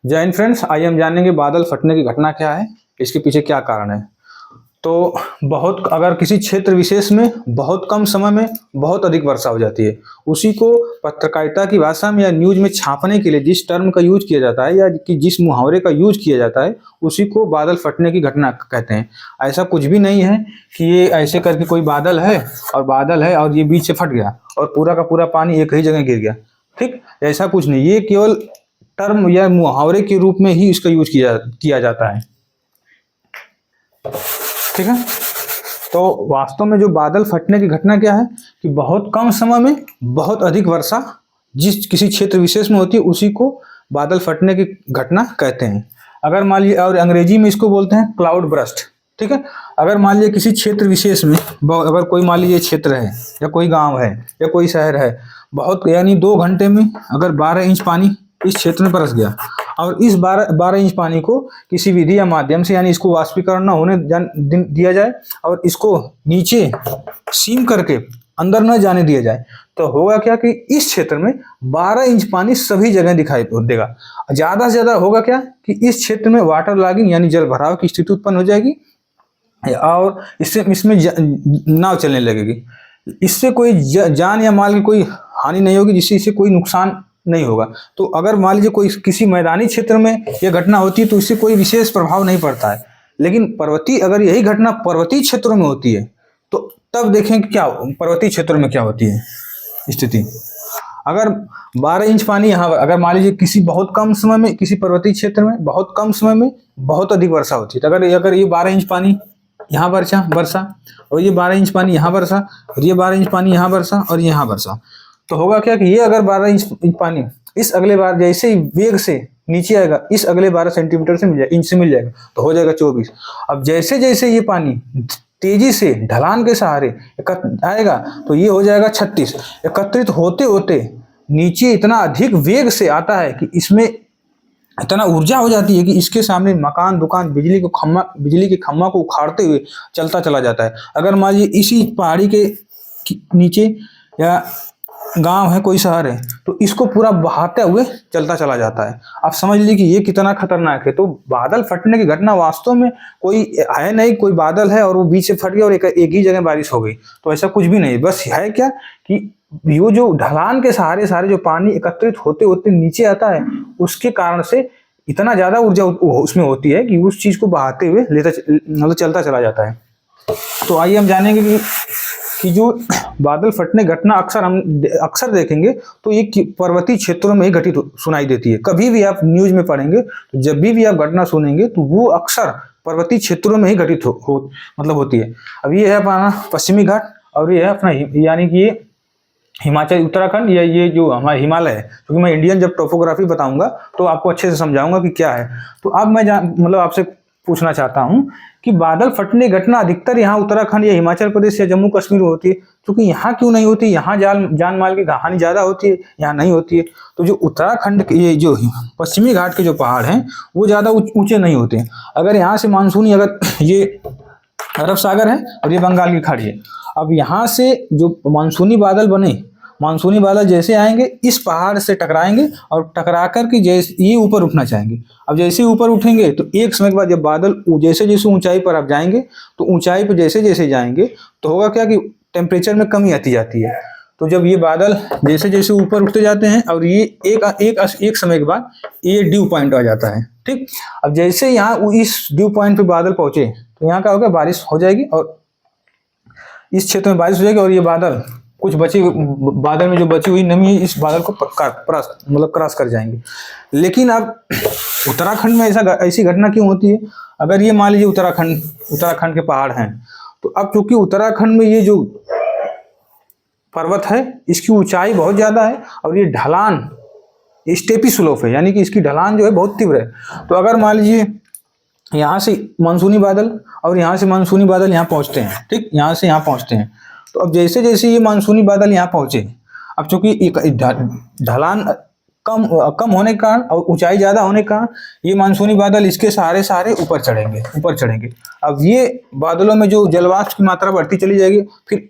जय हिंद फ्रेंड्स, आइए हम जानेंगे बादल फटने की घटना क्या है, इसके पीछे क्या कारण है। तो अगर किसी क्षेत्र विशेष में बहुत कम समय में बहुत अधिक वर्षा हो जाती है, उसी को पत्रकारिता की भाषा में या न्यूज में छापने के लिए जिस टर्म का यूज किया जाता है या कि जिस मुहावरे का यूज किया जाता है, उसी को बादल फटने की घटना कहते हैं। ऐसा कुछ भी नहीं है कि ये ऐसे करके कोई बादल है और ये बीच से फट गया और पूरा का पूरा पानी एक ही जगह गिर गया। ठीक, ऐसा कुछ नहीं, ये केवल टर्म या मुहावरे के रूप में ही इसका यूज किया जाता है। ठीक है, तो वास्तव में जो बादल फटने की घटना क्या है कि बहुत कम समय में बहुत अधिक वर्षा जिस किसी क्षेत्र विशेष में होती है, उसी को बादल फटने की घटना कहते हैं। अगर मान लीजिए, और अंग्रेजी में इसको बोलते हैं क्लाउड बर्स्ट। ठीक है, अगर मान लीजिए किसी क्षेत्र विशेष में अगर कोई मान लीजिए क्षेत्र है या कोई गांव है या कोई शहर है, बहुत यानी 2 घंटे में अगर 12 इंच पानी इस क्षेत्र में बरस गया और इस 12 इंच पानी को किसी विधि या माध्यम से यानी इसको वाष्पीकरण न होने दिया जाए और इसको नीचे सीम करके अंदर न जाने दिया जाए, तो होगा क्या कि इस क्षेत्र में 12 इंच पानी सभी जगह दिखाई देगा। ज़्यादा से ज़्यादा होगा क्या कि इस क्षेत्र में वाटर लॉगिंग यानी जल भराव की स्थिति उत्पन्न हो जाएगी और इसमें नाव चलने लगेगी। इससे कोई जान या माल की कोई हानि नहीं होगी, जिससे इससे कोई नुकसान नहीं होगा। तो अगर मान लीजिए कोई किसी मैदानी क्षेत्र में यह घटना होती है तो इससे कोई विशेष प्रभाव नहीं पड़ता है, लेकिन अगर यही घटना पर्वतीय क्षेत्रों में होती है तो तब देखें कि क्या पर्वतीय क्षेत्रों में क्या होती है स्थिति। अगर 12 इंच पानी यहाँ, अगर मान लीजिए किसी बहुत कम समय में किसी पर्वतीय क्षेत्र में बहुत कम समय में बहुत अधिक वर्षा होती है, तो अगर ये 12 इंच पानी यहाँ बरसा और ये 12 इंच पानी यहाँ बरसा और ये 12 इंच पानी यहाँ बरसा और यहाँ बरसा, तो होगा क्या कि ये अगर 12 इंच पानी इस अगले बार जैसे ही वेग से नीचे आएगा, इस अगले 12 सेंटीमीटर से इंच से मिल जाएगा, तो हो जाएगा 24। अब जैसे जैसे ये पानी तेजी से ढलान के सहारे आएगा तो ये हो जाएगा 36। एकत्रित होते होते नीचे इतना अधिक वेग से आता है कि इसमें इतना ऊर्जा हो जाती है कि इसके सामने मकान, दुकान, बिजली के खम्मा को उखाड़ते हुए चलता चला जाता है। अगर मान लीजिए इसी पहाड़ी के नीचे या गांव है, कोई शहर है, तो इसको पूरा बहाते हुए चलता चला जाता है। आप समझ लीजिए कि ये कितना खतरनाक है। तो बादल फटने की घटना वास्तव में कोई है नहीं, कोई बादल है और वो बीच से फट गया और एक ही जगह बारिश हो गई, तो ऐसा कुछ भी नहीं। बस है क्या कि ये जो ढलान के सहारे सारे जो पानी एकत्रित होते होते नीचे आता है, उसके कारण से इतना ज्यादा ऊर्जा उसमें होती है कि उस चीज को बहाते हुए मतलब चलता चला जाता है। तो आइए हम जानेंगे कि जो बादल फटने घटना अक्सर देखेंगे तो ये पर्वतीय क्षेत्रों में ही घटित सुनाई देती है। कभी भी आप न्यूज में पढ़ेंगे तो जब भी आप घटना सुनेंगे तो वो अक्सर पर्वतीय क्षेत्रों में ही घटित मतलब होती है। अब ये है अपना पश्चिमी घाट और ये है अपना यानी कि ये हिमाचल, उत्तराखंड या ये जो हमारा हिमालय है, क्योंकि मैं इंडियन जब टोपोग्राफी बताऊंगा तो आपको अच्छे से समझाऊंगा कि क्या है। तो अब मैं मतलब आपसे पूछना चाहता हूं कि बादल फटने घटना अधिकतर यहाँ उत्तराखंड या हिमाचल प्रदेश या जम्मू कश्मीर में होती है, क्योंकि यहाँ क्यों नहीं होती? यहाँ जान माल की हानि ज्यादा होती है, यहाँ नहीं होती है। तो जो उत्तराखंड के ये जो पश्चिमी घाट के जो पहाड़ हैं वो ज्यादा ऊंचे नहीं होते हैं। अगर यहाँ से मानसूनी, अगर ये अरब सागर है और ये बंगाल की खाड़ी है, अब यहाँ से जो मानसूनी बादल बने, मानसूनी बादल जैसे आएंगे इस पहाड़ से टकराएंगे और टकरा कर के जैसे ये ऊपर उठना चाहेंगे। अब जैसे ऊपर उठेंगे तो एक समय के बाद जब बादल जैसे जैसे ऊंचाई पर आप जाएंगे तो ऊंचाई पर जैसे जैसे जाएंगे तो होगा क्या कि टेम्परेचर में कमी आती जाती है। तो जब ये बादल जैसे जैसे ऊपर उठते जाते हैं और ये एक समय के बाद ये ड्यू पॉइंट आ जाता है। ठीक, अब जैसे यहाँ इस ड्यू पॉइंट पे बादल पहुंचे तो यहाँ क्या होगा, बारिश हो जाएगी और इस क्षेत्र में बारिश हो जाएगी और ये बादल कुछ बादल में जो बची हुई नमी है इस बादल को क्रॉस कर जाएंगे। लेकिन अब उत्तराखंड में ऐसी घटना क्यों होती है? अगर ये मान लीजिए उत्तराखंड के पहाड़ हैं, तो अब चूंकि उत्तराखंड में ये जो पर्वत है इसकी ऊंचाई बहुत ज्यादा है और ये ढलान स्टेपी स्लोप है, यानी कि इसकी ढलान जो है बहुत तीव्र है। तो अगर मान लीजिए यहाँ से मानसूनी बादल और यहाँ से मानसूनी बादल यहाँ पहुँचते हैं, ठीक, यहाँ से यहाँ पहुँचते हैं, तो अब जैसे जैसे ये मानसूनी बादल यहाँ पहुँचे, अब चूंकि ढलान कम होने के कारण और ऊंचाई ज्यादा होने के कारण ये मानसूनी बादल इसके सहारे ऊपर चढ़ेंगे। अब ये बादलों में जो जलवाष्प की मात्रा बढ़ती चली जाएगी। फिर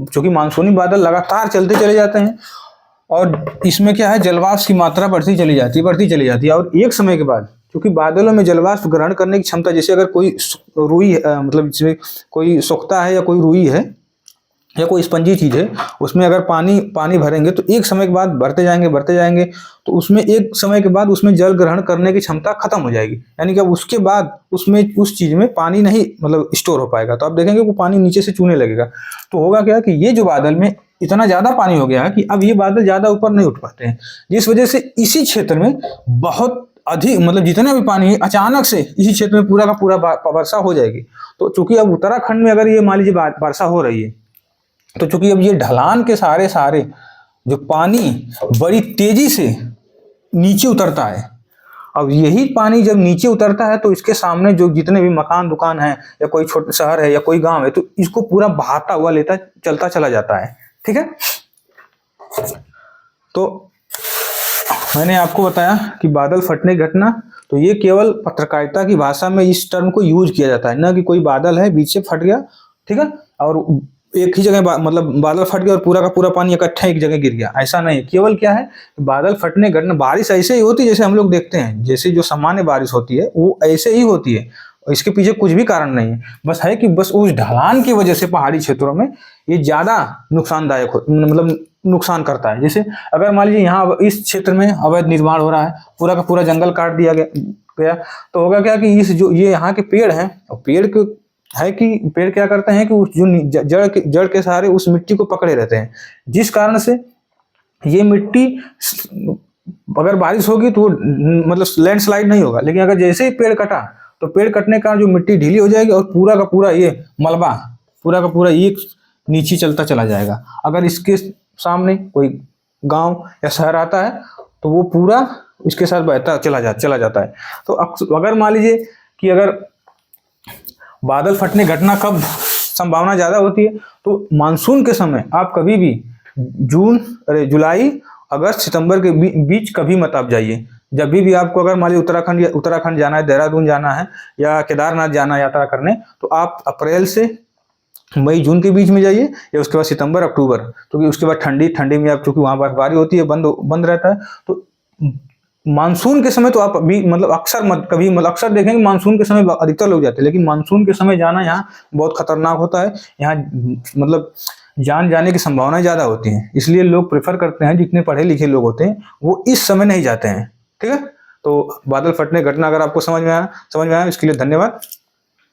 चूंकि मानसूनी बादल लगातार चलते चले जाते हैं और इसमें क्या है, जलवाष्प की मात्रा बढ़ती चली जाती है और एक समय के बाद, क्योंकि बादलों में जलवाष्प ग्रहण करने की क्षमता, जैसे अगर कोई रुई मतलब जिसमें कोई सोख्ता है या कोई रुई है या कोई स्पंजी चीज है, उसमें अगर पानी भरेंगे तो एक समय के बाद भरते जाएंगे तो उसमें एक समय के बाद उसमें जल ग्रहण करने की क्षमता खत्म हो जाएगी, यानी कि अब उसके बाद उसमें उस चीज में पानी नहीं मतलब स्टोर हो पाएगा, तो आप देखेंगे वो पानी नीचे से चूने लगेगा। तो होगा क्या कि ये जो बादल में इतना ज्यादा पानी हो गया है कि अब ये बादल ज्यादा ऊपर नहीं उठ पाते हैं, जिस वजह से इसी क्षेत्र में बहुत अधिक मतलब जितना भी पानी है अचानक से इसी क्षेत्र में पूरा का पूरा वर्षा हो जाएगी। तो चूंकि अब उत्तराखंड में अगर ये मान लीजिए वर्षा हो रही है, तो चूंकि अब ये ढलान के सारे जो पानी बड़ी तेजी से नीचे उतरता है, अब यही पानी जब नीचे उतरता है तो इसके सामने जो जितने भी मकान दुकान है या कोई छोटा शहर है या कोई गांव है, तो इसको पूरा बहाता हुआ चलता चला जाता है। ठीक है, तो मैंने आपको बताया कि बादल फटने की घटना, तो ये केवल पत्रकारिता की भाषा में इस टर्म को यूज किया जाता है, ना कि कोई बादल है बीच से फट गया, ठीक है, और एक ही जगह मतलब बादल फट गया और पूरा का पूरा पानी इकट्ठा एक जगह गिर गया, ऐसा नहीं। केवल क्या है, बादल फटने घटना, बारिश ऐसे ही होती है जैसे हम लोग देखते हैं, जैसे जो सामान्य बारिश होती है वो ऐसे ही होती है, इसके पीछे कुछ भी कारण नहीं है, बस है कि बस उस ढलान की वजह से पहाड़ी क्षेत्रों में ये ज्यादा नुकसानदायक मतलब नुकसान करता है। जैसे अगर मान लीजिए यहाँ इस क्षेत्र में अवैध निर्माण हो रहा है, पूरा का पूरा जंगल काट दिया गया, तो होगा क्या कि इस जो ये यहाँ के पेड़ हैं, पेड़ के है कि पेड़ क्या करते हैं कि उस जो जड़ के सहारे उस मिट्टी को पकड़े रहते हैं, जिस कारण से ये मिट्टी अगर बारिश होगी तो मतलब लैंडस्लाइड नहीं होगा, लेकिन अगर जैसे ही पेड़ कटा तो पेड़ कटने का जो मिट्टी ढीली हो जाएगी और पूरा का पूरा ये मलबा पूरा का पूरा ये नीचे चलता चला जाएगा। अगर इसके सामने कोई गांव या शहर आता है तो वो पूरा इसके साथ बहता चला जाता है। तो अगर मान लीजिए कि अगर बादल फटने घटना कब संभावना ज्यादा होती है, तो मानसून के समय आप कभी भी जुलाई अगस्त सितंबर के बीच कभी मत आप जाइए। जब भी आपको अगर मान लीजिए उत्तराखंड जाना है, देहरादून जाना है या केदारनाथ जाना है यात्रा करने, तो आप अप्रैल से मई जून के बीच में जाइए या उसके बाद सितंबर अक्टूबर, क्योंकि उसके बाद ठंडी में आप चूंकि वहां बर्फबारी होती है, बंद रहता है। तो मानसून के समय तो आप अभी मतलब अक्सर मत कभी मतलब अक्सर देखेंगे मानसून के समय अधिकतर लोग जाते हैं, लेकिन मानसून के समय जाना यहाँ बहुत खतरनाक होता है, यहाँ मतलब जान जाने की संभावना ज्यादा होती है, इसलिए लोग प्रेफर करते हैं, जितने पढ़े लिखे लोग होते हैं वो इस समय नहीं जाते हैं। ठीक है, तो बादल फटने घटना अगर आपको समझ में आया इसके लिए धन्यवाद।